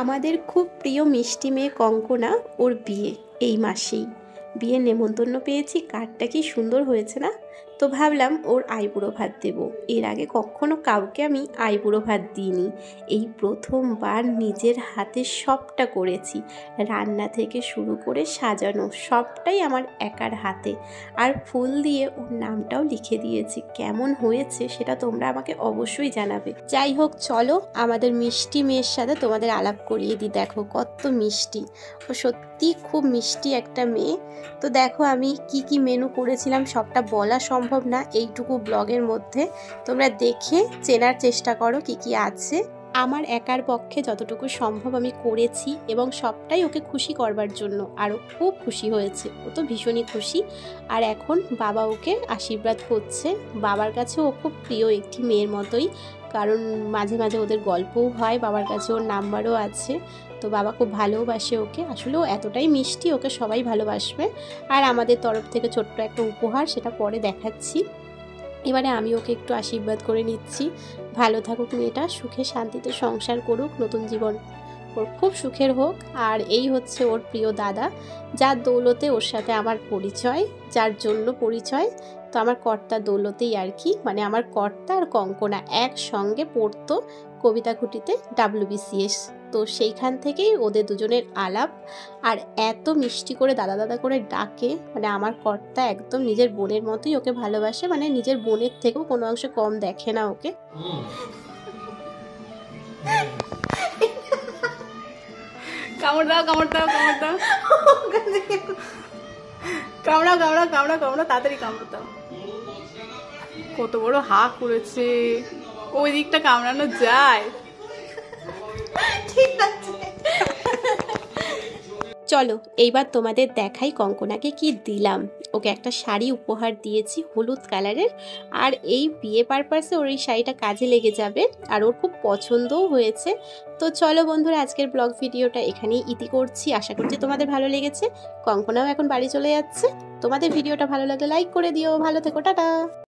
আমাদের খুব প্রিয় মিষ্টি মেয়ে কঙ্কনা, ওর বিয়ে এই মাসেই। বিয়ের নেমন্তন্ন পেয়েছি, কার্ডটা কি সুন্দর হয়েছে না? তো ভাবলাম ওর আইবুড়ো ভাত দেবো। এর আগে কখনো কাউকে আমি আইবুড়ো ভাত দিইনি, এই প্রথমবার নিজের হাতে সবটা করেছি। রান্না থেকে শুরু করে সাজানো সবটাই আমার একার হাতে, আর ফুল দিয়ে ওর নামটাও লিখে দিয়েছি। কেমন হয়েছে সেটা তোমরা আমাকে অবশ্যই জানাবে। যাই হোক, চলো আমাদের মিষ্টি মেয়ের সাথে তোমাদের আলাপ করিয়ে দিই। দেখো কত মিষ্টি, ও সত্যি খুব মিষ্টি একটা মেয়ে। তো দেখো আমি কি কি মেনু করেছিলাম সবটা বলা সম্ভব না এইটুকু ব্লগের মধ্যে, তোমরা দেখে চেনার চেষ্টা করো কি কি আছে। আমার একার পক্ষে যতটুকু সম্ভব আমি করেছি, এবং সবটাই ওকে খুশি করবার জন্য। আর ও খুব খুশি হয়েছে, ও তো ভীষণই খুশি। আর এখন বাবা ওকে আশীর্বাদ করছে। বাবার কাছে ও খুব প্রিয় একটি মেয়ের মতোই, কারণ মাঝে মাঝে ওদের গল্পও হয়, বাবার কাছে ওর নাম্বারও আছে। তো বাবা খুব ভালোবাসে ওকে, আসলে ও এতটাই মিষ্টি, ওকে সবাই ভালোবাসবে। আর আমাদের তরফ থেকে ছোট্ট একটা উপহার, সেটা পরে দেখাচ্ছি। এবারে আমি ওকে একটু আশীর্বাদ করে নিচ্ছি। ভালো থাকুক মেয়েটা, সুখে শান্তিতে সংসার করুক, নতুন জীবন ওর খুব সুখের হোক। আর এই হচ্ছে ওর প্রিয় দাদা, যার দৌলতে ওর সাথে আমার পরিচয়, যার জন্য পরিচয়। তো আমার কর্তার দৌলতেই আর কি, মানে আমার কর্তা আর কঙ্কনা একসঙ্গে পড়তো কবিতা খুঁটিতে WBCS। তো সেইখান থেকেই ওদের দুজনের আলাপ। আর এত মিষ্টি করে দাদা দাদা করে ডাকে, মানে আমার কর্তা একদম নিজের বোনের মতোই ওকে ভালোবাসে, মানে নিজের বোনের থেকেও কোনো অংশে কম দেখে না ওকে। কামড় দাও, কামড় দাও, কামড় দাও, কামড়াও, কামড়াও, কামড়াও, কামড়াও, তাড়াতাড়ি কামড় দাও। কত বড় হা করেছে, ওই দিকটা কামড়ানো যায়? ঠিক আছে, চলো এইবার তোমাদের দেখাই কঙ্কনাকে কি দিলাম। ওকে একটা শাড়ি উপহার দিয়েছি হলুদ কালারের, আর এই বিয়ে পারপাসে ওর এই শাড়িটা কাজে লেগে যাবে, আর ওর খুব পছন্দও হয়েছে। তো চলো বন্ধুরা, আজকের ব্লগ ভিডিওটা এখানেই ইতি করছি। আশা করছি তোমাদের ভালো লেগেছে। কঙ্কনাও এখন বাড়ি চলে যাচ্ছে। তোমাদের ভিডিওটা ভালো লাগলে লাইক করে দিও। ভালো থেকো, টাটা।